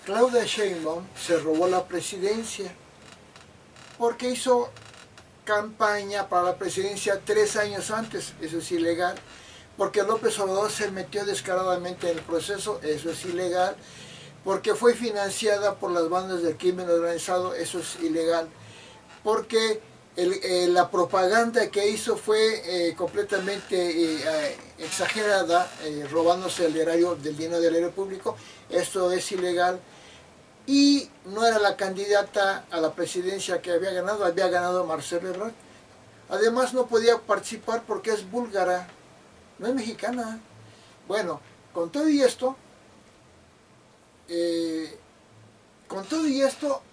Claudia Sheinbaum se robó la presidencia porque hizo campaña para la presidencia 3 años antes, eso es ilegal, porque López Obrador se metió descaradamente en el proceso, eso es ilegal, porque fue financiada por las bandas del crimen organizado, eso es ilegal, porque la propaganda que hizo fue completamente exagerada, robándose el erario del dinero del erario público, esto es ilegal, y no era la candidata a la presidencia que había ganado Marcelo Ebrard. Además no podía participar porque es búlgara, no es mexicana. Bueno, con todo y esto,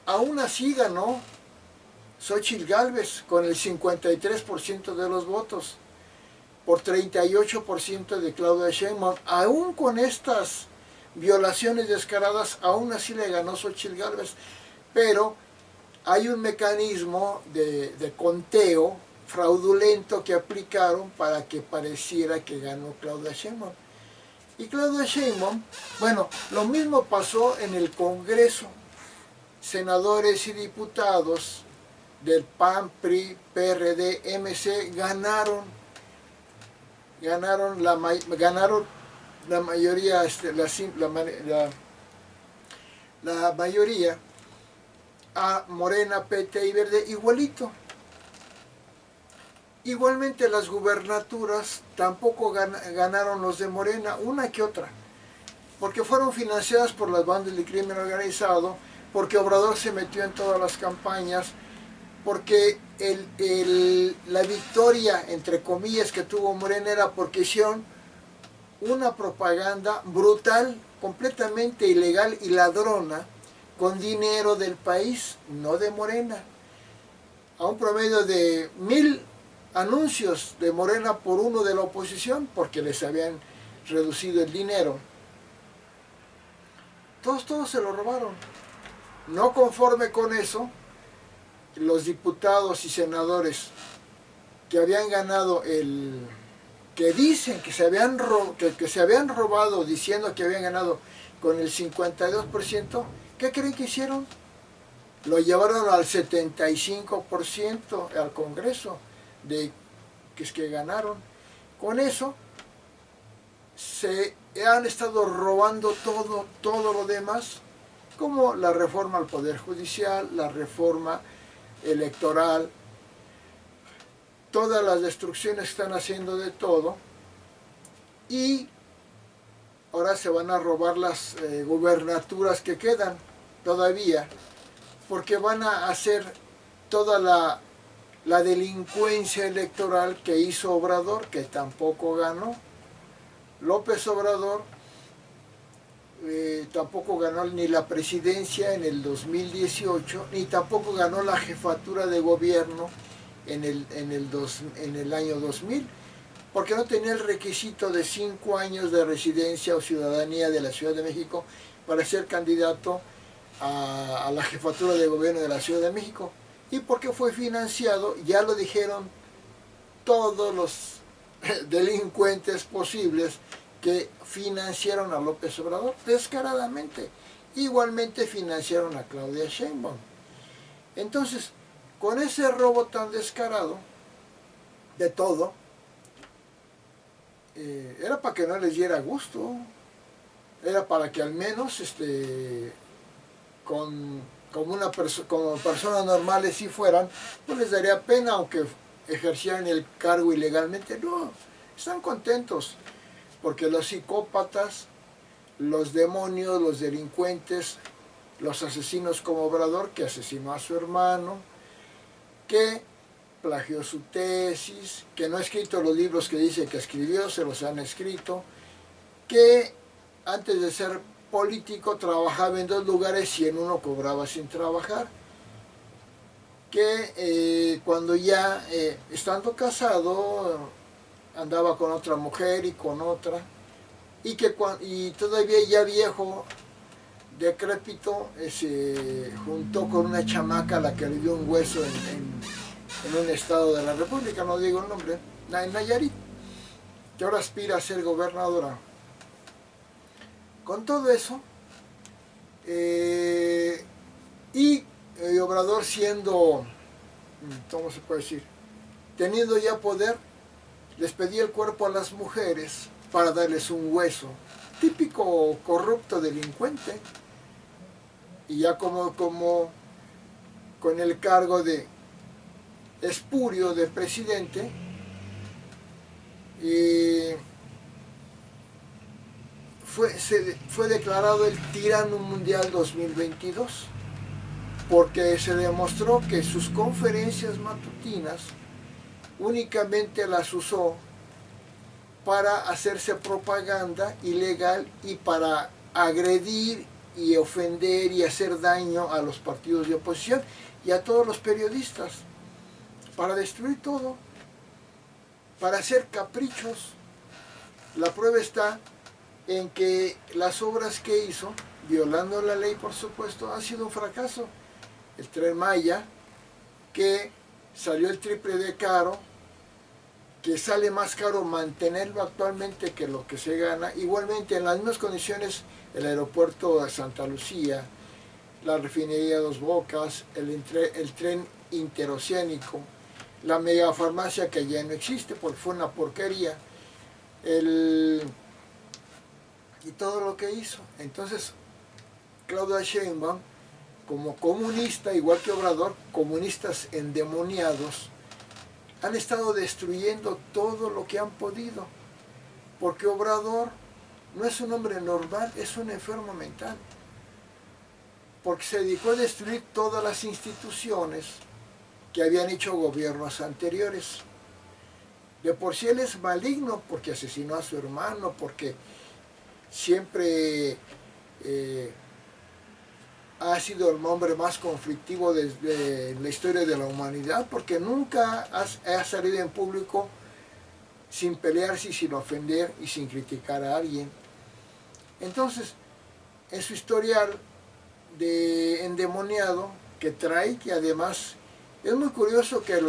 aún así ganó Xóchitl Gálvez con el 53% de los votos, por 38% de Claudia Sheinbaum. Aún con estas violaciones descaradas, aún así le ganó Xóchitl Gálvez. Pero hay un mecanismo de conteo fraudulento que aplicaron para que pareciera que ganó Claudia Sheinbaum. Y Claudia Sheinbaum, bueno, lo mismo pasó en el Congreso. Senadores y diputados del PAN, PRI, PRD, MC ganaron la mayoría, la mayoría a Morena, PT y Verde igualito. Igualmente las gubernaturas tampoco ganaron los de Morena, una que otra, porque fueron financiadas por las bandas del crimen organizado, porque Obrador se metió en todas las campañas, porque la victoria, entre comillas, que tuvo Morena era porque hicieron una propaganda brutal, completamente ilegal y ladrona, con dinero del país, no de Morena, a un promedio de 1000 anuncios de Morena por uno de la oposición, porque les habían reducido el dinero. Todos se lo robaron. No conforme con eso, los diputados y senadores que habían ganado que dicen que se habían robado diciendo que habían ganado con el 52%, ¿qué creen que hicieron? Lo llevaron al 75% al Congreso que ganaron. Con eso se han estado robando todo lo demás, como la reforma al Poder Judicial, la reforma electoral, todas las destrucciones que están haciendo de todo, y ahora se van a robar las gubernaturas que quedan todavía, porque van a hacer toda la delincuencia electoral que hizo Obrador, que tampoco ganó. López Obrador tampoco ganó ni la presidencia en el 2018, ni tampoco ganó la jefatura de gobierno en el año 2000, porque no tenía el requisito de 5 años de residencia o ciudadanía de la Ciudad de México para ser candidato a la jefatura de gobierno de la Ciudad de México. Y porque fue financiado, ya lo dijeron todos los delincuentes posibles que financiaron a López Obrador descaradamente. Igualmente financiaron a Claudia Sheinbaum. Entonces, con ese robo tan descarado de todo, era para que no les diera gusto, era para que al menos como personas normales si fueran, pues les daría pena aunque ejercieran el cargo ilegalmente. No, están contentos, porque los psicópatas, los demonios, los delincuentes, los asesinos como Obrador, que asesinó a su hermano, que plagió su tesis, que no ha escrito los libros que dice que escribió, se los han escrito, que antes de ser político trabajaba en 2 lugares y en uno cobraba sin trabajar, que cuando ya estando casado andaba con otra mujer y con otra, y todavía ya viejo, decrépito, se juntó con una chamaca a la que le dio un hueso en un estado de la República, no digo el nombre, en Nayarit, que ahora aspira a ser gobernadora. Con todo eso, Y Obrador siendo, ¿cómo se puede decir? Teniendo ya poder, les pedía el cuerpo a las mujeres para darles un hueso. Típico corrupto delincuente. Y ya como con el cargo de espurio de presidente, fue declarado el tirano mundial 2022, porque se demostró que sus conferencias matutinas únicamente las usó para hacerse propaganda ilegal y para agredir y ofender y hacer daño a los partidos de oposición y a todos los periodistas, para destruir todo, para hacer caprichos. La prueba está en que las obras que hizo, violando la ley por supuesto, han sido un fracaso. El Tren Maya, que salió el triple de caro, que sale más caro mantenerlo actualmente que lo que se gana. Igualmente, en las mismas condiciones, el aeropuerto de Santa Lucía, la refinería de Dos Bocas, el tren interoceánico, la megafarmacia que ya no existe porque fue una porquería, y todo lo que hizo. Entonces, Claudia Sheinbaum, como comunista, igual que Obrador, comunistas endemoniados, han estado destruyendo todo lo que han podido, porque Obrador no es un hombre normal, es un enfermo mental, porque se dedicó a destruir todas las instituciones que habían hecho gobiernos anteriores. De por sí él es maligno porque asesinó a su hermano, porque siempre ha sido el hombre más conflictivo de la historia de la humanidad, porque nunca ha salido en público sin pelearse y sin ofender y sin criticar a alguien. Entonces, en su historial de endemoniado que trae, que además es muy curioso que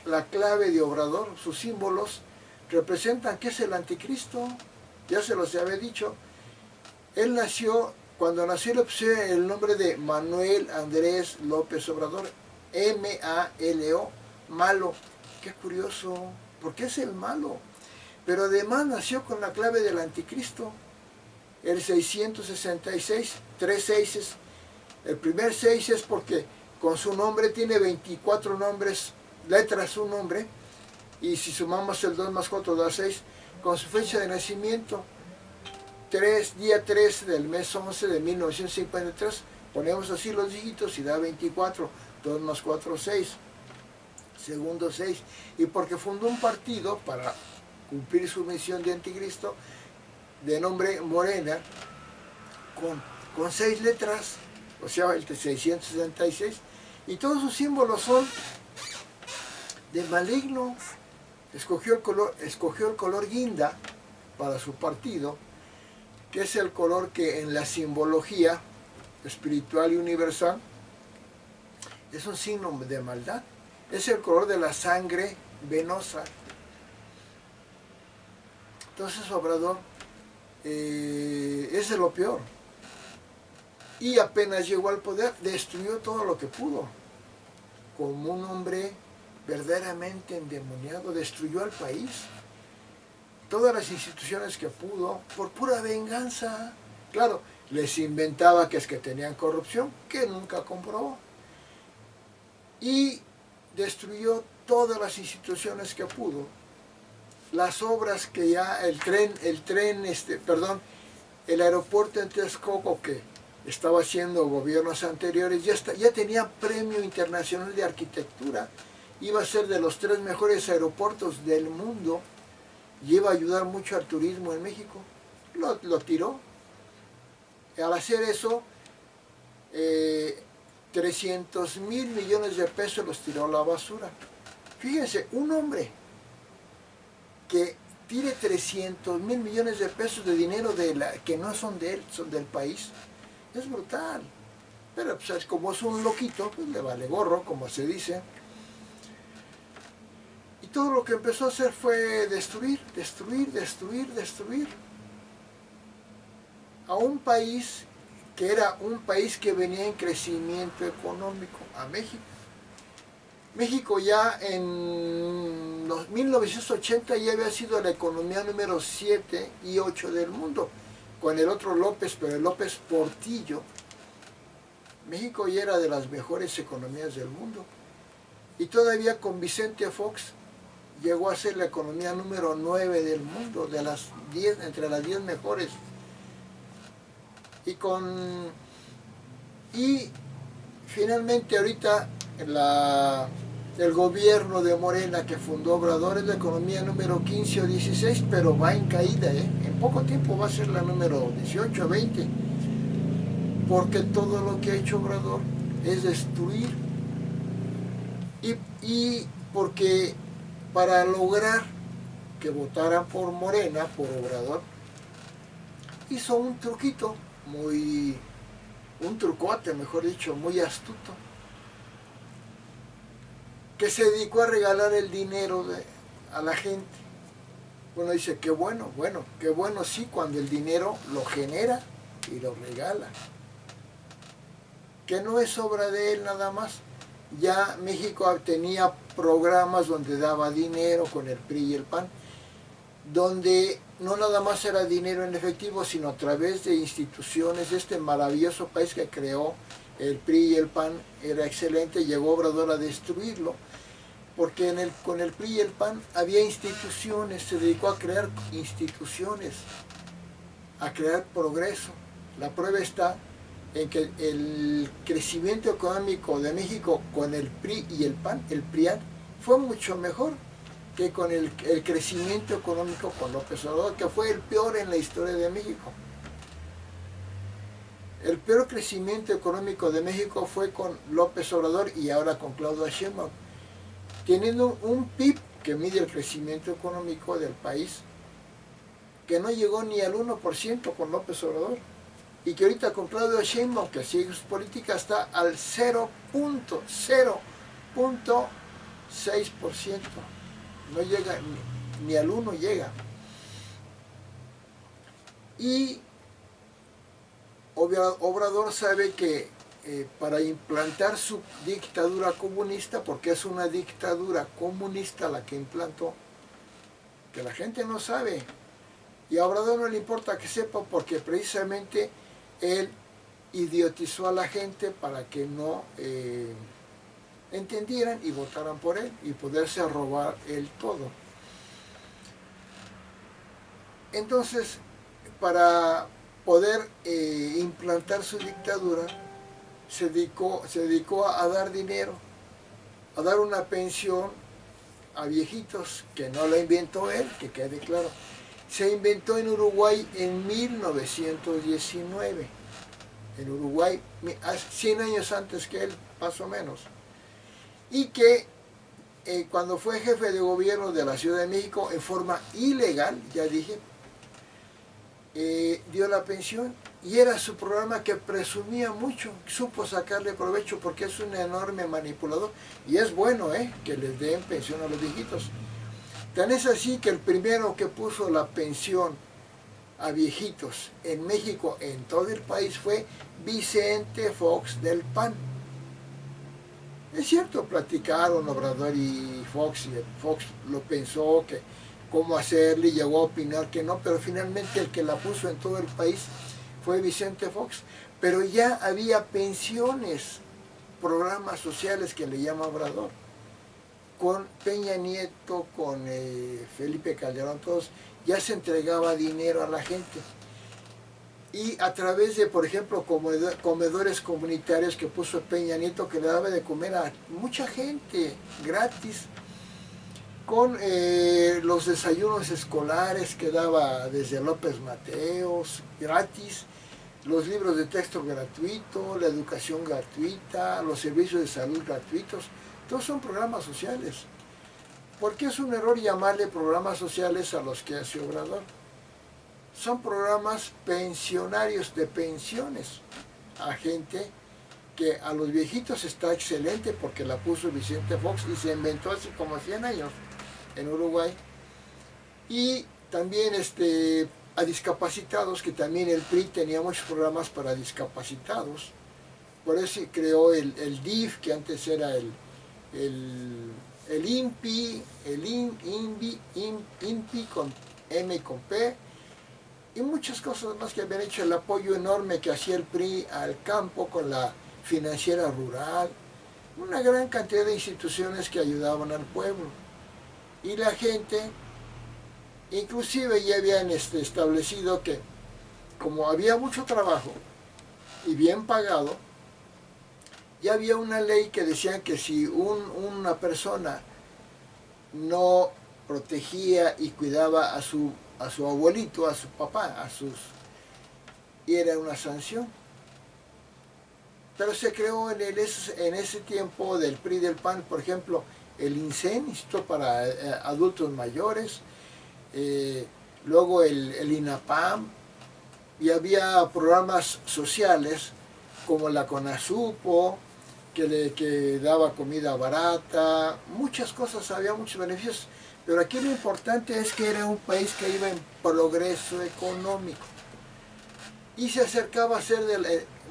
la clave de Obrador, sus símbolos, representan que es el anticristo. Ya se los había dicho. Él nació, cuando nació le pusieron el nombre de Manuel Andrés López Obrador, M-A-L-O, malo. Qué curioso, porque es el malo. Pero además nació con la clave del anticristo, el 666, 3 seises. El primer 6 es porque con su nombre tiene 24 nombres, letras su nombre, y si sumamos el 2 más 4 da 6, con su fecha de nacimiento, día 3 del mes 11 de 1953, ponemos así los dígitos y da 24, 2 más 4, 6, segundo 6, y porque fundó un partido para cumplir su misión de anticristo, de nombre Morena, con 6 letras, o sea, el 666, y todos sus símbolos son de maligno. Escogió el color guinda para su partido, que es el color que en la simbología espiritual y universal es un signo de maldad. Es el color de la sangre venosa. Entonces Obrador es de lo peor. Y apenas llegó al poder, destruyó todo lo que pudo. Como un hombre verdaderamente endemoniado, destruyó al país. Todas las instituciones que pudo, por pura venganza. Claro, les inventaba que es que tenían corrupción, que nunca comprobó. Y destruyó todas las instituciones que pudo. Las obras que ya, el aeropuerto en Texcoco, que estaba haciendo gobiernos anteriores, ya tenía premio internacional de arquitectura. Iba a ser de los 3 mejores aeropuertos del mundo y iba a ayudar mucho al turismo en México. Lo tiró. Al hacer eso, 300,000 millones de pesos los tiró a la basura. Fíjense, un hombre que tire 300,000 millones de pesos de dinero que no son de él, son del país, es brutal. Pero pues, como es un loquito, pues le vale gorro, como se dice. Y todo lo que empezó a hacer fue destruir, destruir, destruir, destruir a un país que era un país que venía en crecimiento económico a México. México ya en los 1980 ya había sido la economía número 7 y 8 del mundo, con el otro López, pero el López Portillo. México ya era de las mejores economías del mundo. Y todavía con Vicente Fox llegó a ser la economía número 9 del mundo, de las 10, entre las 10 mejores. Y finalmente ahorita el gobierno de Morena que fundó Obrador es la economía número 15 o 16, pero va en caída, en poco tiempo va a ser la número 18 o 20, porque todo lo que ha hecho Obrador es destruir, y porque para lograr que votaran por Morena, por Obrador, hizo un truquito, un trucote, mejor dicho, muy astuto, que se dedicó a regalar el dinero a la gente. Uno dice, qué bueno sí, cuando el dinero lo genera y lo regala, que no es obra de él nada más. Ya México tenía programas donde daba dinero con el PRI y el PAN, donde no nada más era dinero en efectivo, sino a través de instituciones. Este maravilloso país que creó el PRI y el PAN era excelente, llegó Obrador a destruirlo, porque con el PRI y el PAN había instituciones, se dedicó a crear instituciones, a crear progreso. La prueba está en que el crecimiento económico de México con el PRI y el PAN, el PRIAN, fue mucho mejor que con el crecimiento económico con López Obrador, que fue el peor en la historia de México. El peor crecimiento económico de México fue con López Obrador y ahora con Claudia Sheinbaum, teniendo un PIB que mide el crecimiento económico del país, que no llegó ni al 1% con López Obrador, y que ahorita con Claudia Sheinbaum, que sigue su política, está al 0.6%. No llega, ni al 1 llega. Y Obrador sabe que para implantar su dictadura comunista, porque es una dictadura comunista la que implantó, que la gente no sabe, y a Obrador no le importa que sepa, porque precisamente él idiotizó a la gente para que no entendieran y votaran por él y poderse robar él todo. Entonces, para poder implantar su dictadura, se dedicó a dar dinero, a dar una pensión a viejitos, que no la inventó él, que quede claro. Se inventó en Uruguay en 1919. En Uruguay, 100 años antes que él, más o menos. Y que cuando fue jefe de gobierno de la Ciudad de México, en forma ilegal, ya dije, dio la pensión, y era su programa que presumía mucho, supo sacarle provecho, porque es un enorme manipulador, y es bueno que les den pensión a los viejitos. Tan es así que el primero que puso la pensión a viejitos en México, en todo el país, fue Vicente Fox del PAN. Es cierto, platicaron Obrador y Fox lo pensó, que cómo hacerle, y llegó a opinar que no, pero finalmente el que la puso en todo el país fue Vicente Fox. Pero ya había pensiones, programas sociales que le llama Obrador. Con Peña Nieto, con Felipe Calderón, todos, ya se entregaba dinero a la gente. Y a través de, por ejemplo, comedores comunitarios que puso Peña Nieto, que le daba de comer a mucha gente gratis, con los desayunos escolares que daba desde López Mateos, gratis, los libros de texto gratuitos, la educación gratuita, los servicios de salud gratuitos. Todos son programas sociales. ¿Por qué es un error llamarle programas sociales a los que hace Obrador? Son programas pensionarios, de pensiones a gente que a los viejitos está excelente, porque la puso Vicente Fox y se inventó hace como 100 años en Uruguay. Y también a discapacitados, que también el PRI tenía muchos programas para discapacitados. Por eso se creó el DIF, que antes era el INPI, INPI con M y con P, y muchas cosas más que habían hecho, el apoyo enorme que hacía el PRI al campo con la financiera rural, una gran cantidad de instituciones que ayudaban al pueblo. Y la gente, inclusive ya habían establecido que como había mucho trabajo y bien pagado, ya había una ley que decía que si una persona no protegía y cuidaba a su abuelito, a su papá, y era una sanción. Pero se creó en ese tiempo del PRI y del PAN, por ejemplo, el INSEN, Instituto para Adultos Mayores, luego el INAPAM, y había programas sociales como la CONASUPO, que daba comida barata, muchas cosas, había muchos beneficios, pero aquí lo importante es que era un país que iba en progreso económico y se acercaba a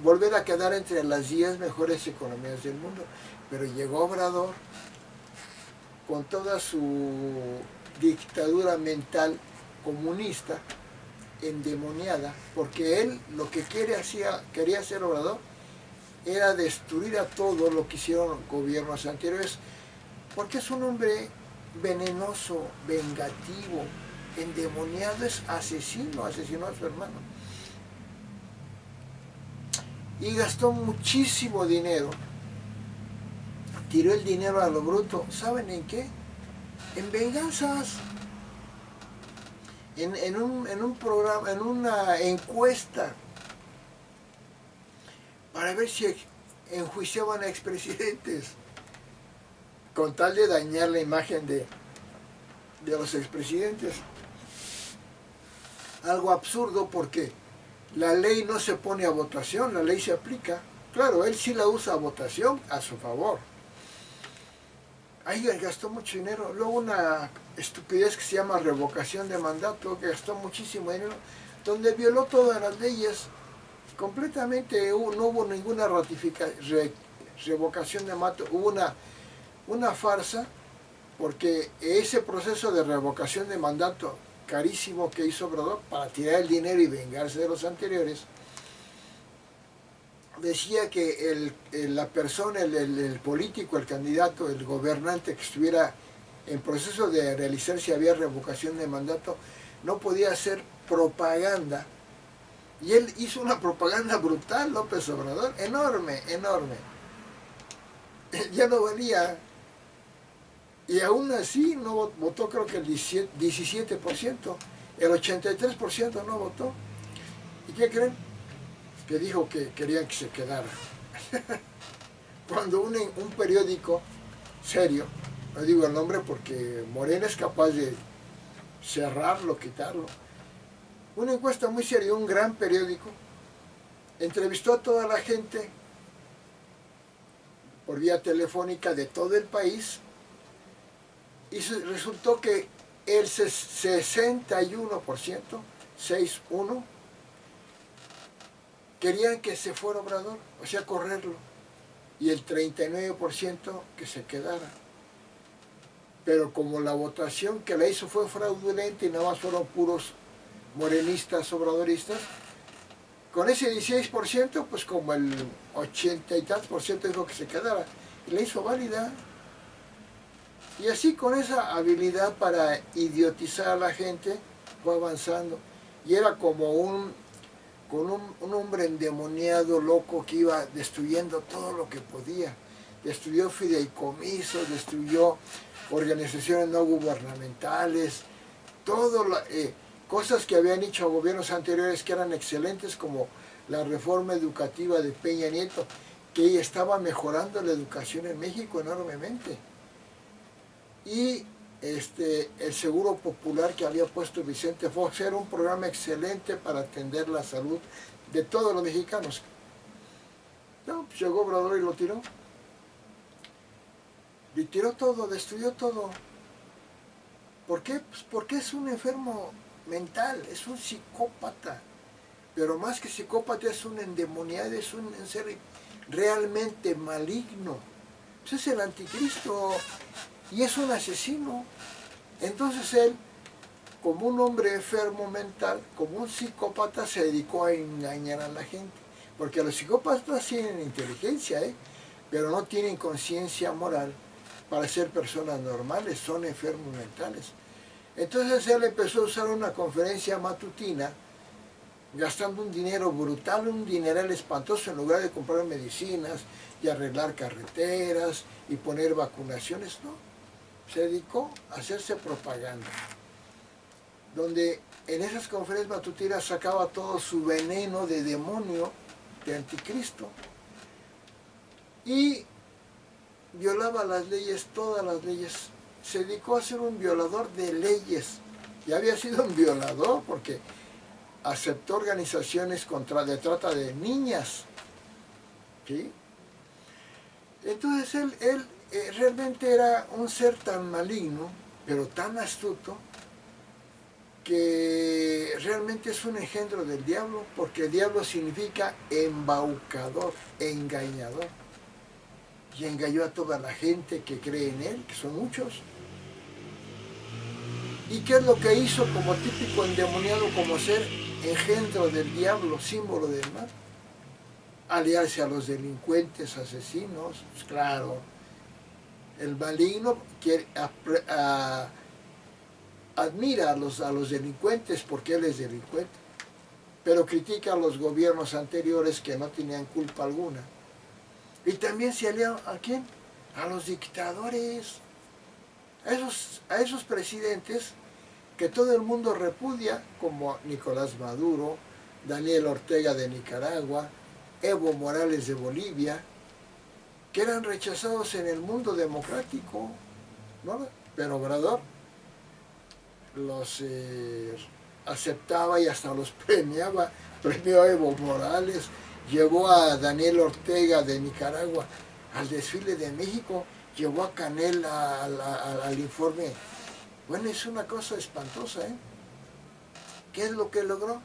volver a quedar entre las 10 mejores economías del mundo. Pero llegó Obrador con toda su dictadura mental comunista, endemoniada, porque él lo que quería hacer Obrador era destruir a todo lo que hicieron gobiernos anteriores, porque es un hombre venenoso, vengativo, endemoniado, es asesino, asesinó a su hermano. Y gastó muchísimo dinero, tiró el dinero a lo bruto. ¿Saben en qué? En venganzas, en un programa, en una encuesta, para ver si enjuiciaban a expresidentes, con tal de dañar la imagen de los expresidentes. Algo absurdo, porque la ley no se pone a votación, la ley se aplica. Claro, él sí la usa a votación a su favor. Ahí gastó mucho dinero. Luego una estupidez que se llama revocación de mandato, que gastó muchísimo dinero, donde violó todas las leyes. Completamente no hubo ninguna revocación de mandato, hubo una farsa, porque ese proceso de revocación de mandato carísimo que hizo Obrador para tirar el dinero y vengarse de los anteriores, decía que la persona, el político, el candidato, el gobernante que estuviera en proceso de realizar, si había revocación de mandato, no podía hacer propaganda. Y él hizo una propaganda brutal, López Obrador, enorme, enorme. Ya no valía. Y aún así no votó, creo que el 17%, el 83% no votó. ¿Y qué creen? Que dijo que querían que se quedara. Cuando un periódico serio, no digo el nombre porque Morena es capaz de cerrarlo, quitarlo, una encuesta muy seria, un gran periódico, entrevistó a toda la gente por vía telefónica de todo el país, y resultó que el 61%, 6-1, querían que se fuera Obrador, o sea, correrlo, y el 39% que se quedara. Pero como la votación que la hizo fue fraudulenta y nada más fueron puros morenistas, obradoristas, con ese 16%, pues como el 80 y tantos por ciento dijo que se quedara, y la hizo válida. Y así, con esa habilidad para idiotizar a la gente, fue avanzando. Y era como un hombre endemoniado, loco, que iba destruyendo todo lo que podía. Destruyó fideicomisos, destruyó organizaciones no gubernamentales, cosas que habían hecho gobiernos anteriores que eran excelentes, como la reforma educativa de Peña Nieto, que estaba mejorando la educación en México enormemente. Y el Seguro Popular que había puesto Vicente Fox era un programa excelente para atender la salud de todos los mexicanos. No, pues llegó Obrador y lo tiró. Y tiró todo, destruyó todo. ¿Por qué? Pues porque es un enfermo mental, es un psicópata. Pero más que psicópata es un endemoniado, es un ser realmente maligno. Pues es el anticristo y es un asesino. Entonces él, como un hombre enfermo mental, como un psicópata, se dedicó a engañar a la gente. Porque los psicópatas tienen inteligencia, pero no tienen conciencia moral para ser personas normales, son enfermos mentales. Entonces él empezó a usar una conferencia matutina, gastando un dinero brutal, un dineral espantoso, en lugar de comprar medicinas y arreglar carreteras y poner vacunaciones, no. Se dedicó a hacerse propaganda, donde en esas conferencias matutinas sacaba todo su veneno de demonio, de anticristo, y violaba las leyes, todas las leyes. Se dedicó a ser un violador de leyes. Ya había sido un violador porque aceptó organizaciones de trata de niñas. ¿Sí? Entonces él realmente era un ser tan maligno, pero tan astuto, que realmente es un engendro del diablo, porque el diablo significa embaucador, engañador. Y engañó a toda la gente que cree en él, que son muchos. ¿Y qué es lo que hizo como típico endemoniado, como ser engendro del diablo, símbolo del mal? Aliarse a los delincuentes, asesinos, pues claro. El maligno admira a los delincuentes porque él es delincuente, pero critica a los gobiernos anteriores que no tenían culpa alguna. Y también se alía ¿a quién? A los dictadores, a esos presidentes que todo el mundo repudia, como Nicolás Maduro, Daniel Ortega de Nicaragua, Evo Morales de Bolivia, que eran rechazados en el mundo democrático, ¿no? Pero Obrador los aceptaba y hasta los premiaba. Premió a Evo Morales, llevó a Daniel Ortega de Nicaragua al desfile de México, llevó a Canel al informe. Bueno, es una cosa espantosa, ¿eh? ¿Qué es lo que logró?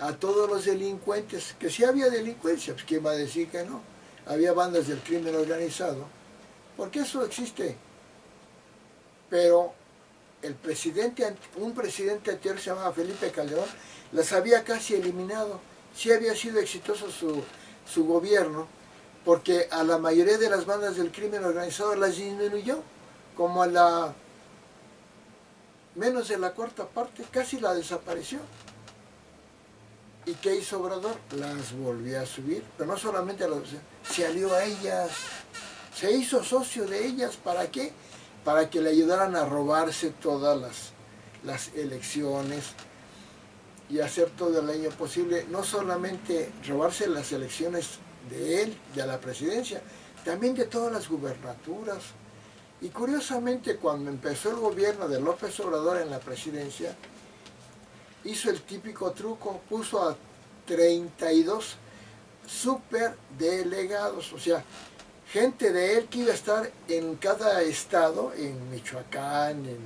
A todos los delincuentes, que sí había delincuencia, pues quién va a decir que no. Había bandas del crimen organizado, porque eso existe. Pero un presidente anterior se llamaba Felipe Calderón, las había casi eliminado. Sí había sido exitoso su gobierno, porque a la mayoría de las bandas del crimen organizado las disminuyó, como a menos de la cuarta parte, casi la desapareció. ¿Y qué hizo Obrador? Las volvió a subir, pero no solamente se alió a ellas, se hizo socio de ellas. ¿Para qué? Para que le ayudaran a robarse todas las elecciones y hacer todo el daño posible, no solamente robarse las elecciones de él, de la presidencia, también de todas las gubernaturas. Y curiosamente, cuando empezó el gobierno de López Obrador en la presidencia, hizo el típico truco, puso a 32 superdelegados, o sea, gente de él que iba a estar en cada estado, en Michoacán, en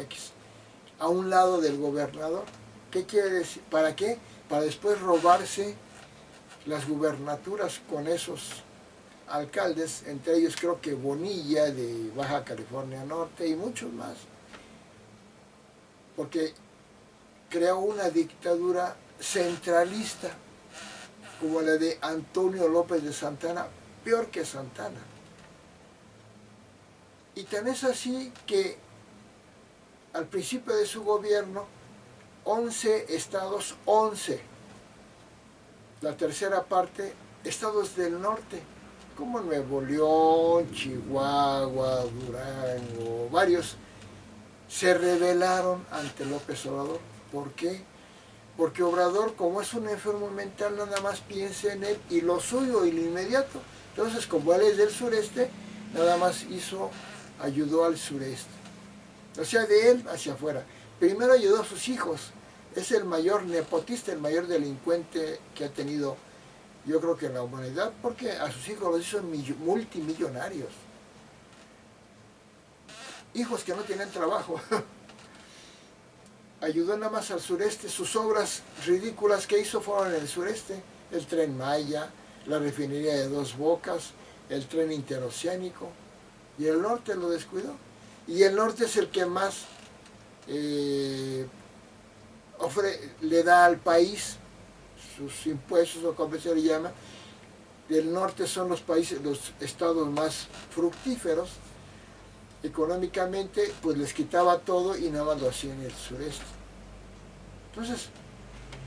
X, a un lado del gobernador. ¿Qué quiere decir? ¿Para qué? Para después robarse las gubernaturas con esos alcaldes, entre ellos creo que Bonilla de Baja California Norte y muchos más. Porque creó una dictadura centralista, como la de Antonio López de Santana, peor que Santana. Y tan es así que al principio de su gobierno, 11 estados, 11, la tercera parte, estados del norte, como Nuevo León, Chihuahua, Durango, varios, se rebelaron ante López Obrador. ¿Por qué? Porque Obrador, como es un enfermo mental, nada más piensa en él y lo suyo y lo inmediato. Entonces, como él es del sureste, nada más ayudó al sureste. O sea, de él hacia afuera. Primero ayudó a sus hijos. Es el mayor nepotista, el mayor delincuente que ha tenido, yo creo que en la humanidad, porque a sus hijos los hizo multimillonarios. Hijos que no tienen trabajo. ayudó nada más al sureste. Sus obras ridículas que hizo fueron en el sureste: el Tren Maya, la refinería de Dos Bocas, el tren interoceánico, y el norte lo descuidó. Y el norte es el que más le da al país sus impuestos, o como se le llama. Del norte son los países, los estados más fructíferos económicamente, pues les quitaba todo y nada más lo hacía en el sureste. Entonces,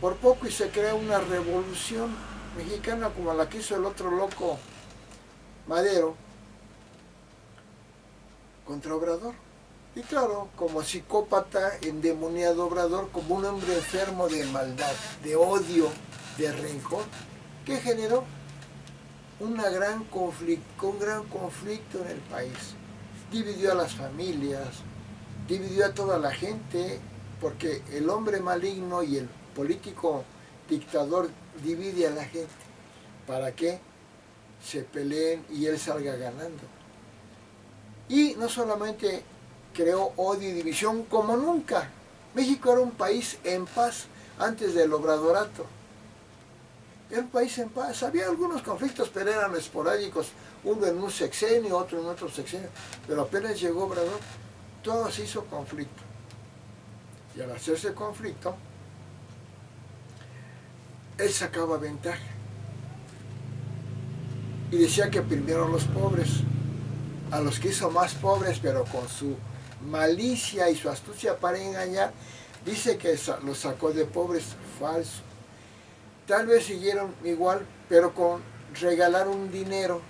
por poco y se crea una revolución mexicana como la que hizo el otro loco Madero contra Obrador. Y claro, como psicópata endemoniado Obrador, como un hombre enfermo de maldad, de odio, de rencor, que generó un gran conflicto en el país. Dividió a las familias, dividió a toda la gente, porque el hombre maligno y el político dictador divide a la gente para que se peleen y él salga ganando. Y no solamente creó odio y división como nunca. México era un país en paz antes del obradorato. Era un país en paz. Había algunos conflictos, pero eran esporádicos, uno en un sexenio, otro en otro sexenio. Pero apenas llegó Obrador, todo se hizo conflicto. Y al hacerse conflicto, él sacaba ventaja. Y decía que primero los pobres, a los que hizo más pobres, pero con su malicia y su astucia para engañar, dice que los sacó de pobres. Falso. Tal vez siguieron igual, pero regalaron dinero.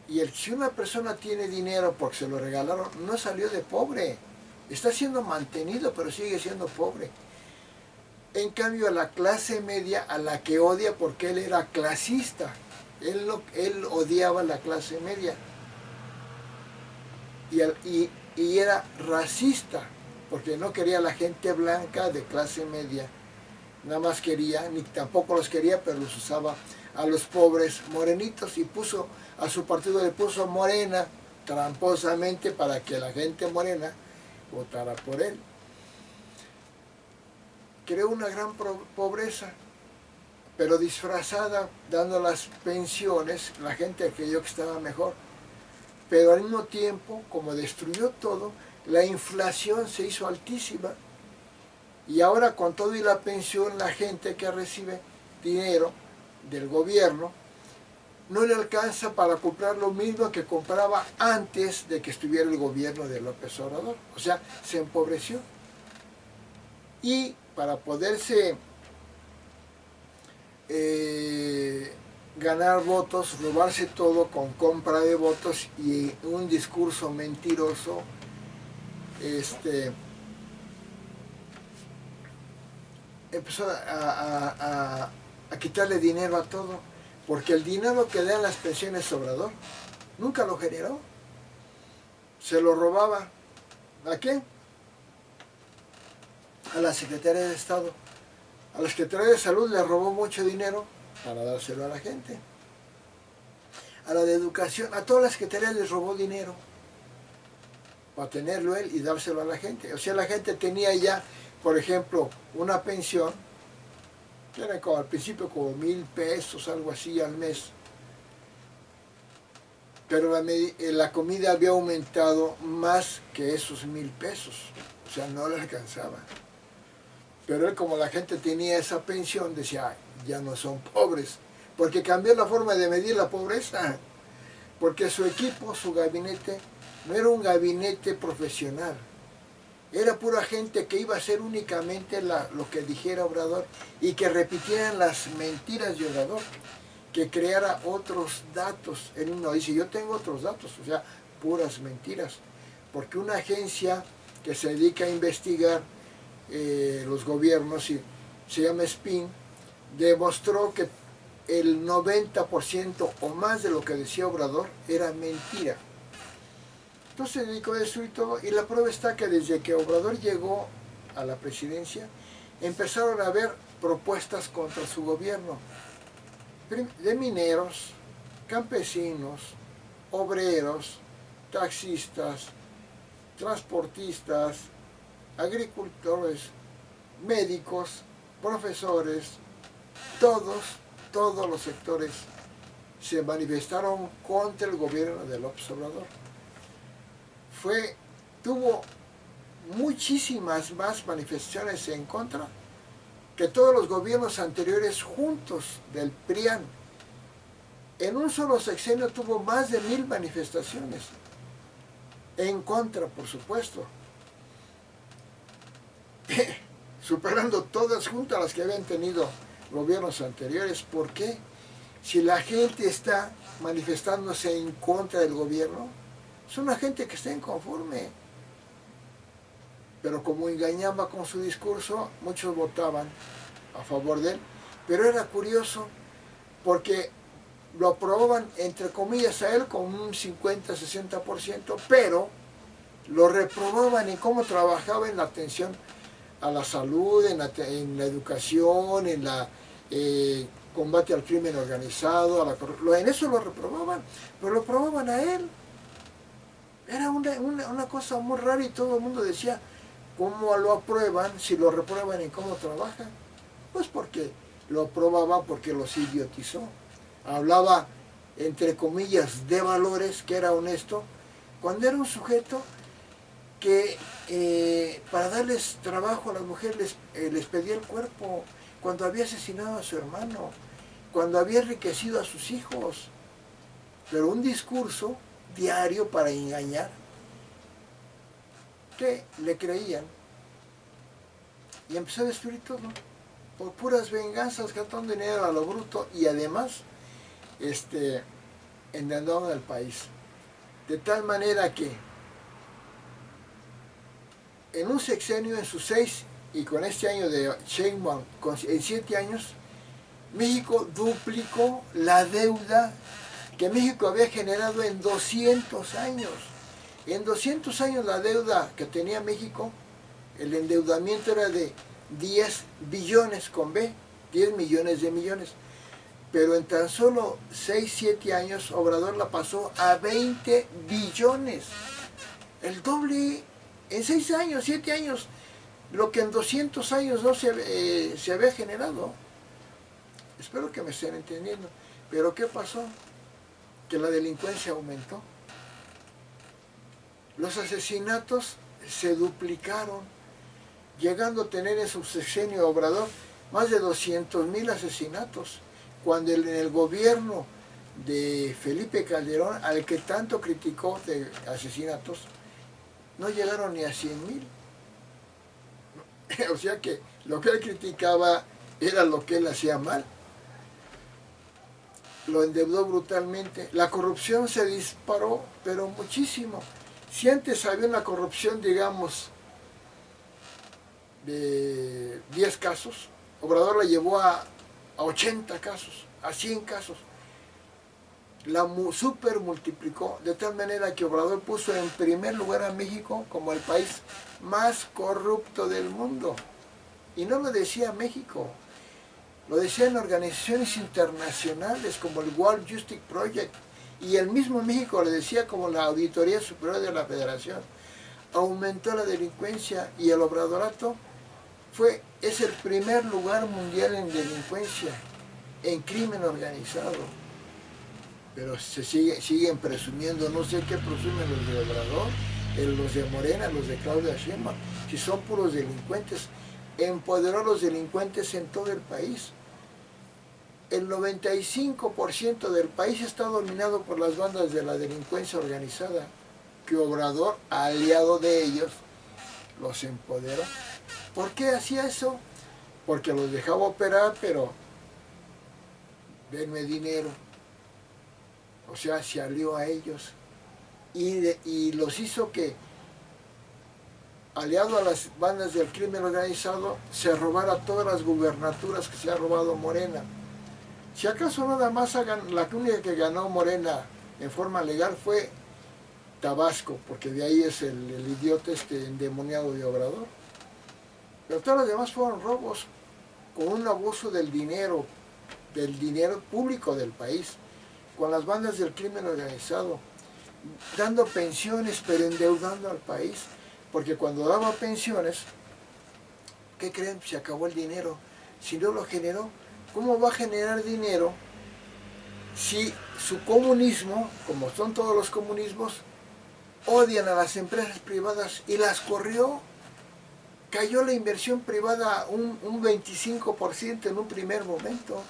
Y si una persona tiene dinero porque se lo regalaron, no salió de pobre. Está siendo mantenido, pero sigue siendo pobre. En cambio, a la clase media, a la que odia porque él era clasista, él odiaba a la clase media. Y era racista, porque no quería a la gente blanca de clase media. Nada más quería, ni tampoco los quería, pero los usaba a los pobres morenitos, y puso a su partido, le puso Morena tramposamente para que la gente morena votara por él. Creó una gran pobreza, pero disfrazada, dando las pensiones. La gente creyó que estaba mejor, pero al mismo tiempo, como destruyó todo, la inflación se hizo altísima. Y ahora, con todo y la pensión, la gente que recibe dinero del gobierno no le alcanza para comprar lo mismo que compraba antes de que estuviera el gobierno de López Obrador. O sea, se empobreció. Y para poderse ganar votos, robarse todo con compra de votos y un discurso mentiroso, empezó a quitarle dinero a todo, porque el dinero que dan las pensiones Obrador nunca lo generó, se lo robaba. ¿A qué? A la Secretaría de Estado. A la Secretaría de Salud le robó mucho dinero para dárselo a la gente. A la de Educación, a todas las secretarías les robó dinero para tenerlo él y dárselo a la gente. O sea, la gente tenía ya, por ejemplo, una pensión, que era como, al principio como 1,000 pesos, algo así al mes. Pero la comida había aumentado más que esos 1,000 pesos. O sea, no le alcanzaba. Pero él, como la gente tenía esa pensión, decía: "Ay, ya no son pobres", porque cambió la forma de medir la pobreza. Porque su equipo, su gabinete, no era un gabinete profesional. Era pura gente que iba a hacer únicamente lo que dijera Obrador, y que repitieran las mentiras de Obrador, que creara otros datos. Él no dice: "Yo tengo otros datos", o sea, puras mentiras. Porque una agencia que se dedica a investigar los gobiernos, se llama SPIN, demostró que el 90% o más de lo que decía Obrador era mentira. Entonces se dedicó a eso y todo, y la prueba está que desde que Obrador llegó a la presidencia, empezaron a haber propuestas contra su gobierno, de mineros, campesinos, obreros, taxistas, transportistas, agricultores, médicos, profesores, todos los sectores se manifestaron contra el gobierno de López Obrador. Tuvo muchísimas más manifestaciones en contra que todos los gobiernos anteriores juntos del PRIAN. En un solo sexenio tuvo más de 1000 manifestaciones. En contra, por supuesto. Superando todas juntas las que habían tenido gobiernos anteriores. ¿Por qué? Si la gente está manifestándose en contra del gobierno, es una gente que está inconforme. Pero como engañaba con su discurso, muchos votaban a favor de él. Pero era curioso, porque lo aprobaban, entre comillas, a él con un 50-60%, pero lo reprobaban en cómo trabajaba en la atención a la salud, en la educación, en la combate al crimen organizado, en eso lo reprobaban, pero lo aprobaban a él. Era una cosa muy rara y todo el mundo decía, ¿cómo lo aprueban si lo reprueban en cómo trabaja? Pues porque lo aprobaban, porque los idiotizó. Hablaba, entre comillas, de valores, que era honesto, cuando era un sujeto que para darles trabajo a las mujeres les pedía el cuerpo, cuando había asesinado a su hermano, cuando había enriquecido a sus hijos. Pero un discurso diario para engañar, que le creían, y empezó a destruir todo, por puras venganzas, gastando dinero a lo bruto, y además endeudando al país. De tal manera que en un sexenio, en sus 6, y con este año de Sheinbaum, en 7 años, México duplicó la deuda que México había generado en 200 años. En 200 años la deuda que tenía México, el endeudamiento era de 10 billones con B, 10 millones de millones. Pero en tan solo 6-7 años, Obrador la pasó a 20 billones. El doble en 6 años, 7 años, lo que en 200 años no se había generado. Espero que me estén entendiendo. Pero ¿qué pasó? Que la delincuencia aumentó. Los asesinatos se duplicaron, llegando a tener en su sexenio Obrador más de 200,000 asesinatos, cuando en el gobierno de Felipe Calderón, al que tanto criticó de asesinatos, no llegaron ni a 100,000. O sea que lo que él criticaba era lo que él hacía mal. Lo endeudó brutalmente. La corrupción se disparó, pero muchísimo. Si antes había una corrupción, digamos, de 10 casos, Obrador la llevó a 80 casos, a 100 casos. La super multiplicó, de tal manera que Obrador puso en primer lugar a México como el país más corrupto del mundo. Y no lo decía México, lo decían organizaciones internacionales como el World Justice Project, y el mismo México lo decía como la Auditoría Superior de la Federación. Aumentó la delincuencia y el obradorato es el primer lugar mundial en delincuencia, en crimen organizado. Pero siguen presumiendo, no sé qué presumen los de Obrador, los de Morena, los de Claudia Sheinbaum, si son puros delincuentes. Empoderó a los delincuentes en todo el país. El 95% del país está dominado por las bandas de la delincuencia organizada, que Obrador, aliado de ellos, los empoderó. ¿Por qué hacía eso? Porque los dejaba operar, pero denme dinero. O sea, se alió a ellos y los hizo que, aliado a las bandas del crimen organizado, se robara todas las gubernaturas que se ha robado Morena. Si acaso nada más la única que ganó Morena en forma legal fue Tabasco, porque de ahí es el idiota endemoniado de Obrador. Pero todas las demás fueron robos, con un abuso del dinero público del país, con las bandas del crimen organizado, dando pensiones pero endeudando al país. porque cuando daba pensiones, ¿qué creen? Se acabó el dinero. Si no lo generó, ¿cómo va a generar dinero si su comunismo, como son todos los comunismos, odian a las empresas privadas y las corrió? Cayó la inversión privada un 25% en un primer momento,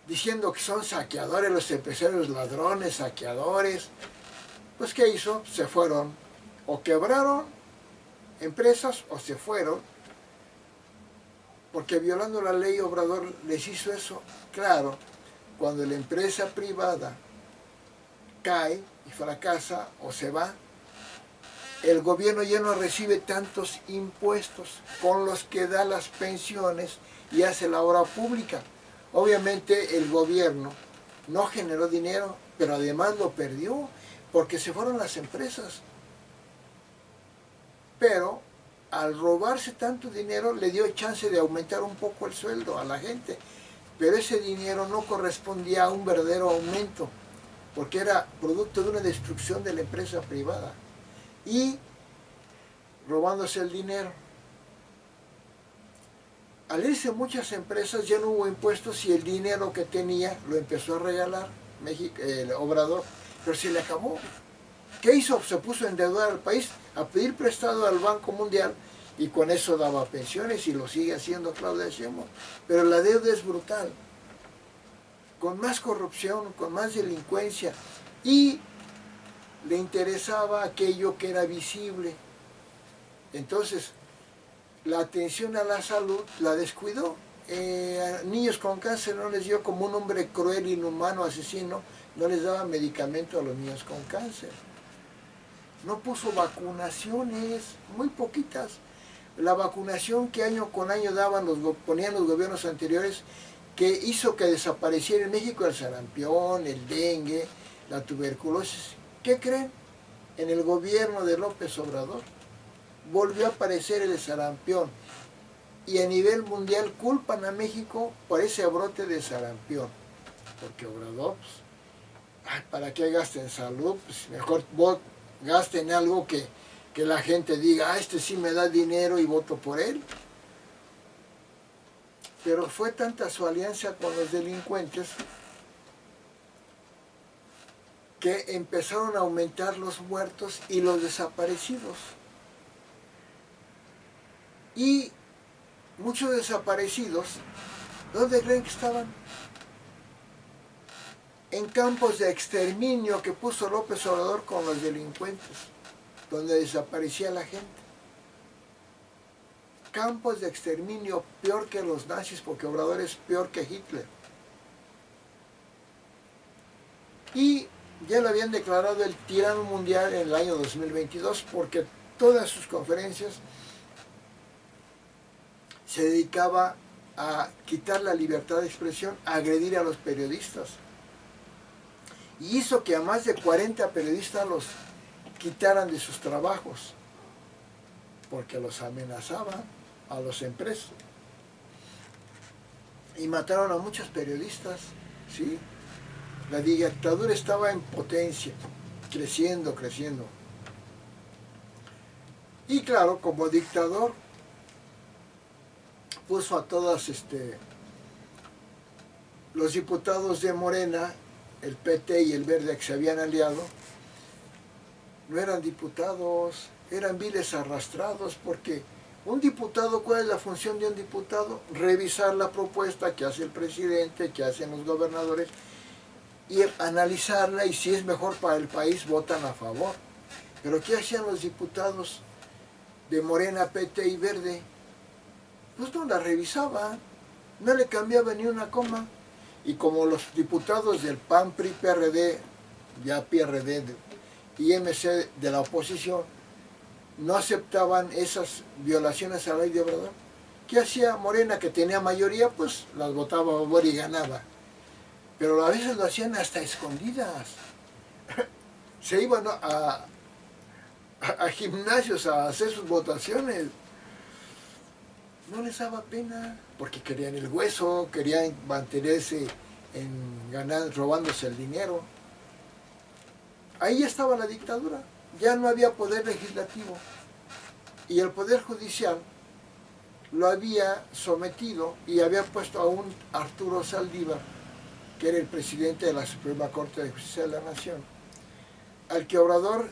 diciendo que son saqueadores los empresarios, ladrones, saqueadores. Pues ¿qué hizo? Se fueron, o quebraron empresas o se fueron, porque violando la ley Obrador les hizo eso. Claro, cuando la empresa privada cae y fracasa o se va, el gobierno ya no recibe tantos impuestos con los que da las pensiones y hace la obra pública. Obviamente el gobierno no generó dinero, pero además lo perdió porque se fueron las empresas. Pero al robarse tanto dinero le dio chance de aumentar un poco el sueldo a la gente. Pero ese dinero no correspondía a un verdadero aumento, porque era producto de una destrucción de la empresa privada. Y robándose el dinero. Al irse muchas empresas ya no hubo impuestos y el dinero que tenía lo empezó a regalar el Obrador, pero se le acabó. ¿Qué hizo? Se puso a endeudar al país, a pedir prestado al Banco Mundial y con eso daba pensiones y lo sigue haciendo Claudia Sheinbaum. Pero la deuda es brutal, con más corrupción, con más delincuencia y le interesaba aquello que era visible. Entonces, la atención a la salud la descuidó. A niños con cáncer no les dio, como un hombre cruel, inhumano, asesino, no les daba medicamento a los niños con cáncer. No puso vacunaciones, muy poquitas. La vacunación que año con año ponían los gobiernos anteriores, que hizo que desapareciera en México el sarampión, el dengue, la tuberculosis. ¿Qué creen? En el gobierno de López Obrador volvió a aparecer el sarampión y a nivel mundial culpan a México por ese brote de sarampión, porque Obrador, pues, ¿para qué gasten en salud? Pues mejor gasten en algo que la gente diga, este sí me da dinero y voto por él. Pero fue tanta su alianza con los delincuentes que empezaron a aumentar los muertos y los desaparecidos. Y muchos desaparecidos, ¿dónde creen que estaban? En campos de exterminio que puso López Obrador con los delincuentes, donde desaparecía la gente. Campos de exterminio peor que los nazis, porque Obrador es peor que Hitler. Y ya lo habían declarado el tirano mundial en el año 2022, porque todas sus conferencias se dedicaba a quitar la libertad de expresión, a agredir a los periodistas. Y hizo que a más de 40 periodistas los quitaran de sus trabajos, porque los amenazaban a los empresas. Y mataron a muchos periodistas, ¿sí? La dictadura estaba en potencia, creciendo, creciendo. Y claro, como dictador, puso a todos los diputados de Morena, el PT y el Verde, que se habían aliado, no eran diputados, eran viles arrastrados, porque un diputado, ¿cuál es la función de un diputado? Revisar la propuesta que hace el presidente, que hacen los gobernadores, y analizarla, y si es mejor para el país, votan a favor. Pero ¿qué hacían los diputados de Morena, PT y Verde? Pues no la revisaban, no le cambiaba ni una coma. Y como los diputados del PAN, PRI, PRD, ya PRD y MC de la oposición, no aceptaban esas violaciones a la ley de Obrador, ¿qué hacía Morena, que tenía mayoría? Pues las votaba a favor y ganaba. Pero a veces lo hacían hasta escondidas. Se iban a gimnasios a hacer sus votaciones. No les daba pena, porque querían el hueso, querían mantenerse robándose el dinero. Ahí estaba la dictadura. ya no había poder legislativo y el poder judicial lo había sometido y había puesto a un Arturo Saldívar, que era el presidente de la Suprema Corte de Justicia de la Nación, al que Obrador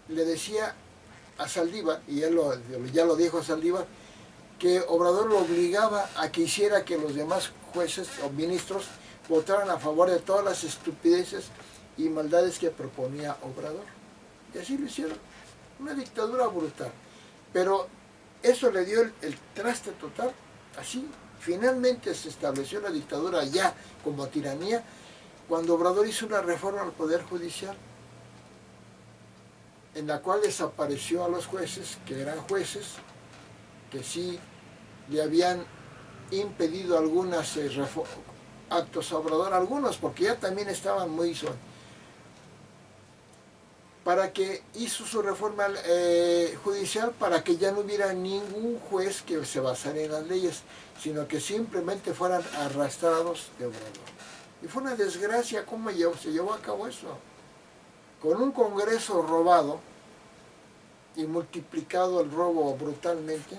le decía a Saldívar, y él ya lo dijo a Saldívar, que Obrador lo obligaba a que hiciera que los demás jueces o ministros votaran a favor de todas las estupideces y maldades que proponía Obrador. Y así lo hicieron. Una dictadura brutal. Pero eso le dio el traste total. Así, finalmente se estableció la dictadura ya como tiranía cuando Obrador hizo una reforma al Poder Judicial, en la cual desapareció a los jueces, que eran jueces, que sí le habían impedido algunos actos a Obrador, algunos, porque ya también estaban muy para que hizo su reforma judicial para que ya no hubiera ningún juez que se basara en las leyes, sino que simplemente fueran arrastrados de Obrador. Y fue una desgracia cómo se llevó a cabo eso. Con un Congreso robado y multiplicado el robo brutalmente,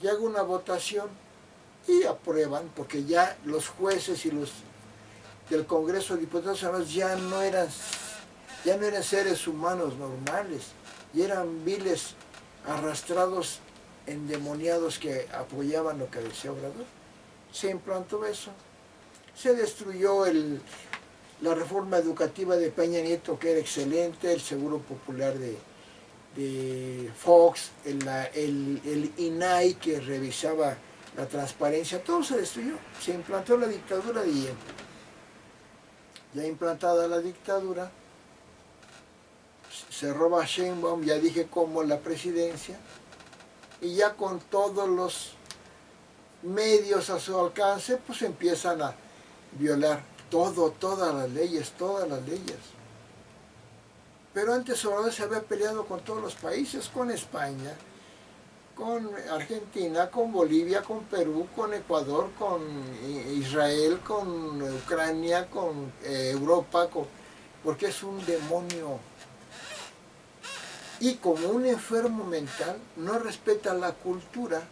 llega una votación y aprueban, porque ya los jueces y los del Congreso de Diputados ya no eran seres humanos normales, y eran viles arrastrados, endemoniados que apoyaban lo que decía Obrador. Se implantó eso. Se destruyó la reforma educativa de Peña Nieto, que era excelente, el Seguro Popular de Fox, el INAI que revisaba la transparencia, todo se destruyó. Se implantó la dictadura de Allende. Ya implantada la dictadura, se roba Sheinbaum, ya dije cómo, la presidencia, y ya con todos los medios a su alcance, pues empiezan a violar todas las leyes. Pero antes Obrador se había peleado con todos los países, con España, con Argentina, con Bolivia, con Perú, con Ecuador, con Israel, con Ucrania, con Europa, porque es un demonio. Y como un enfermo mental, no respeta la cultura,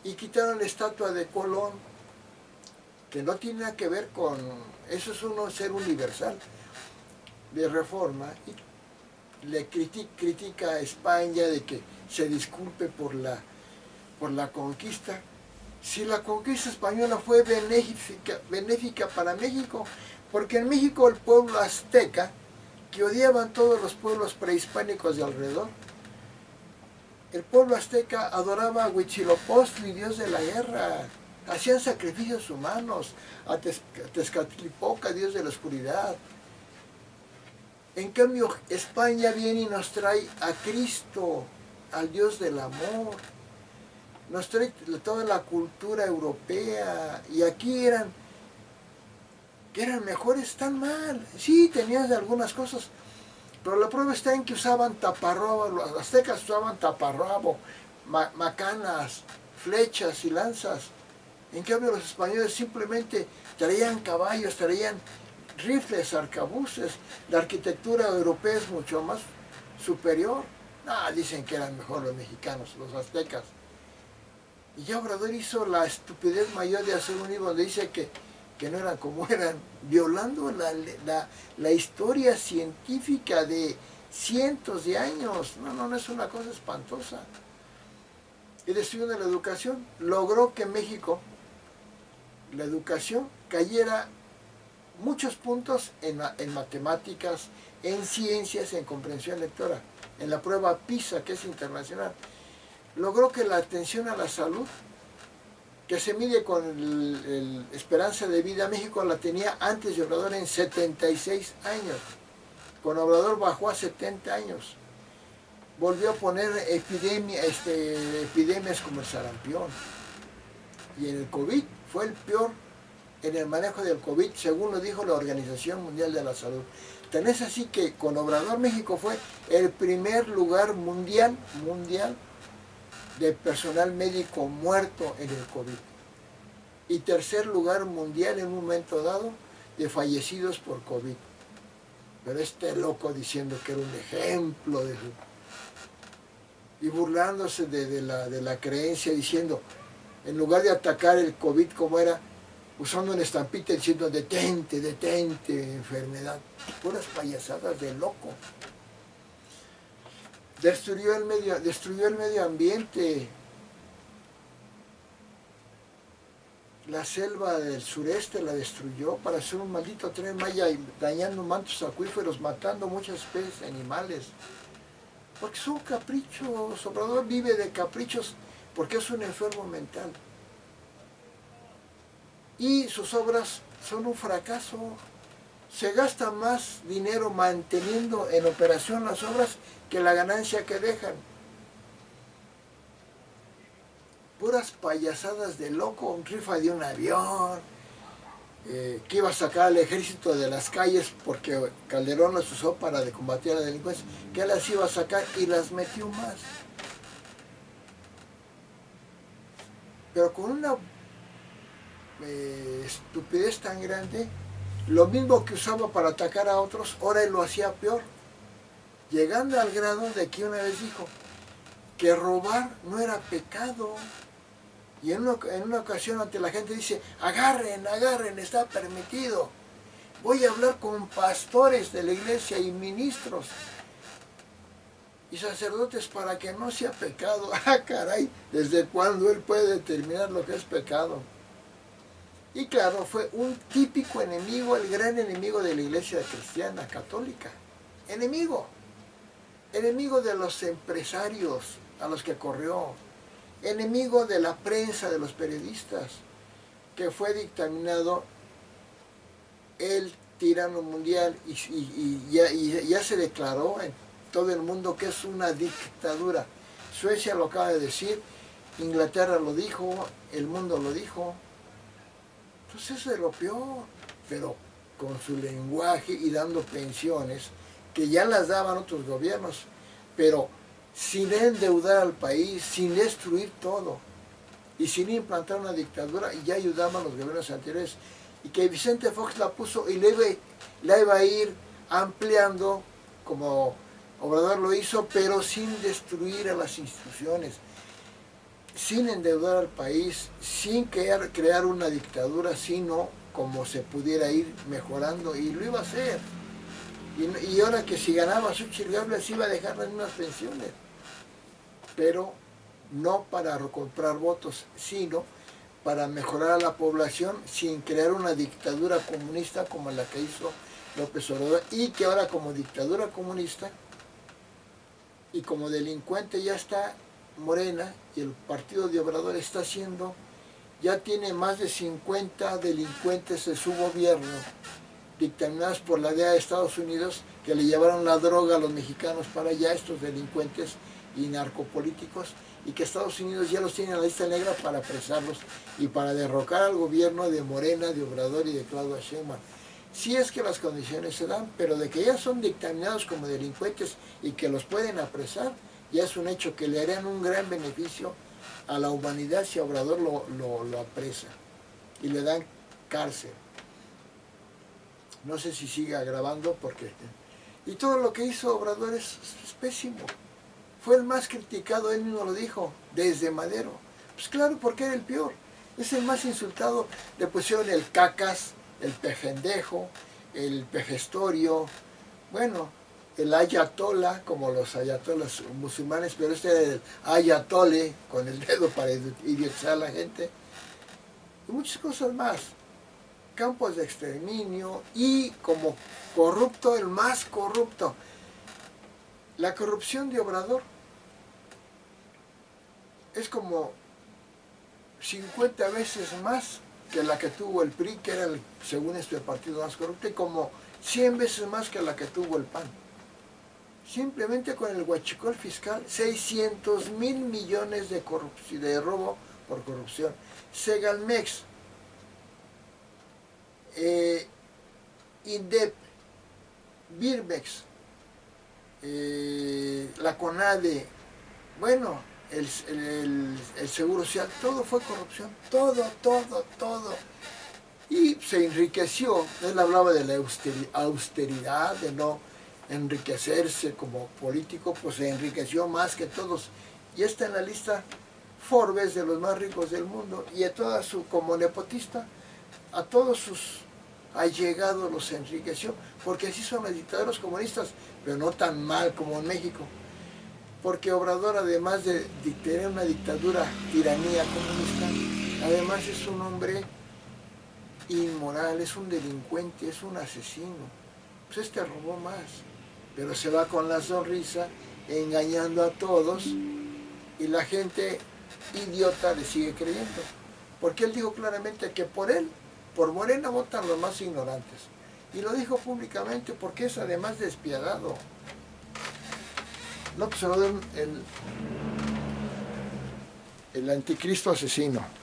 y quitaron la estatua de Colón, que no tiene nada que ver con... Eso es un ser universal de Reforma, y le critica a España de que se disculpe por la conquista. Si la conquista española fue benéfica para México, porque en México el pueblo azteca, que odiaban todos los pueblos prehispánicos de alrededor, el pueblo azteca adoraba a Huitzilopochtli, dios de la guerra, hacían sacrificios humanos, a Tezcatlipoca, dios de la oscuridad. En cambio, España viene y nos trae a Cristo, al Dios del amor, nos trae toda la cultura europea, y aquí que eran mejores, están mal. Sí, tenían algunas cosas, pero la prueba está en que usaban taparrabo, los aztecas usaban taparrabo, macanas, flechas y lanzas. En cambio los españoles simplemente traían caballos, traían rifles, arcabuces. La arquitectura europea es mucho más superior. Dicen que eran mejor los mexicanos, los aztecas. Y ya Obrador hizo la estupidez mayor de hacer un libro donde dice que no eran como eran, violando la historia científica de cientos de años. No es una cosa espantosa. Y destruyendo la educación, logró que en México la educación cayera muchos puntos en matemáticas, en ciencias, en comprensión lectora, en la prueba PISA, que es internacional. Logró que la atención a la salud, que se mide con esperanza de vida, México la tenía antes de Obrador en 76 años. Con Obrador bajó a 70 años. Volvió a poner epidemias como el sarampión. Y en el COVID fue el peor en el manejo del COVID, según lo dijo la Organización Mundial de la Salud. Tan es así que con Obrador México fue el primer lugar mundial de personal médico muerto en el COVID. Y tercer lugar mundial en un momento dado de fallecidos por COVID. Pero este loco diciendo que era un ejemplo y burlándose de la creencia, diciendo, en lugar de atacar el COVID como era, usando una estampita diciendo detente, detente, enfermedad. Puras payasadas de loco. Destruyó el medio ambiente. La selva del sureste la destruyó para hacer un maldito Tren Maya, dañando mantos acuíferos, matando muchas especies animales. Porque son caprichos. Obrador vive de caprichos porque es un enfermo mental. Y sus obras son un fracaso. Se gasta más dinero manteniendo en operación las obras que la ganancia que dejan. Puras payasadas de loco, rifa de un avión, que iba a sacar al ejército de las calles porque Calderón las usó para combatir a la delincuencia, que las iba a sacar y las metió más. Pero con una estupidez tan grande, lo mismo que usaba para atacar a otros, ahora él lo hacía peor. Llegando al grado de que una vez dijo que robar no era pecado. Y en una ocasión ante la gente dice, agarren, agarren, está permitido. Voy a hablar con pastores de la iglesia y ministros y sacerdotes para que no sea pecado. Ah, caray, ¿desde cuándo él puede determinar lo que es pecado? Y claro, fue un típico enemigo, el gran enemigo de la iglesia cristiana católica. Enemigo. Enemigo de los empresarios a los que corrió. Enemigo de la prensa, de los periodistas, que fue dictaminado el tirano mundial y ya se declaró en todo el mundo que es una dictadura. Suecia lo acaba de decir, Inglaterra lo dijo, el mundo lo dijo. Entonces eso es lo peor, pero con su lenguaje y dando pensiones, que ya las daban otros gobiernos, pero sin endeudar al país, sin destruir todo y sin implantar una dictadura, y ya ayudaban los gobiernos anteriores, y que Vicente Fox la puso y la iba a ir ampliando como Obrador lo hizo, pero sin destruir a las instituciones, sin endeudar al país, sin crear una dictadura, sino como se pudiera ir mejorando, y lo iba a hacer. Y ahora que si ganaba Xochitl Gálvez iba a dejar las mismas pensiones, pero no para comprar votos, sino para mejorar a la población sin crear una dictadura comunista como la que hizo López Obrador, y que ahora como dictadura comunista y como delincuente ya está Morena, y el partido de Obrador está haciendo, ya tiene más de 50 delincuentes de su gobierno dictaminados por la DEA de Estados Unidos, que le llevaron la droga a los mexicanos para allá, estos delincuentes y narcopolíticos, y que Estados Unidos ya los tiene en la lista negra para apresarlos y para derrocar al gobierno de Morena, de Obrador y de Claudia Sheinbaum. Sí es que las condiciones se dan, pero de que ya son dictaminados como delincuentes y que los pueden apresar, ya es un hecho que le harían un gran beneficio a la humanidad si Obrador lo apresa y le dan cárcel. No sé si siga grabando porque... Y todo lo que hizo Obrador es pésimo. Fue el más criticado, él mismo lo dijo, desde Madero. Pues claro, porque era el peor. Es el más insultado. Le pusieron el cacas, el pejendejo, el pejestorio, bueno, el ayatola, como los ayatolas musulmanes, pero este era el ayatole, con el dedo para idiotizar a la gente. Y muchas cosas más. Campos de exterminio y como corrupto, el más corrupto. La corrupción de Obrador es como 50 veces más que la que tuvo el PRI, que era según esto el partido más corrupto, y como 100 veces más que la que tuvo el PAN. Simplemente con el huachicol fiscal, 600,000 millones de robo por corrupción. Segalmex, INDEP, Birmex, la CONADE, bueno, el Seguro Social, todo fue corrupción, todo. y se enriqueció. Él hablaba de la austeridad, de no enriquecerse como político, pues se enriqueció más que todos. Y está en la lista Forbes de los más ricos del mundo, y a toda su, como nepotista, a todos sus allegados los enriqueció, porque así son los dictadores comunistas, pero no tan mal como en México. Porque Obrador, además de tener una dictadura, tiranía comunista, además es un hombre inmoral, es un delincuente, es un asesino. Pues este robó más, pero se va con la sonrisa, engañando a todos, y la gente idiota le sigue creyendo. Porque él dijo claramente que por él, por Morena, votan los más ignorantes. Y lo dijo públicamente porque es además despiadado. López Obrador, el anticristo asesino.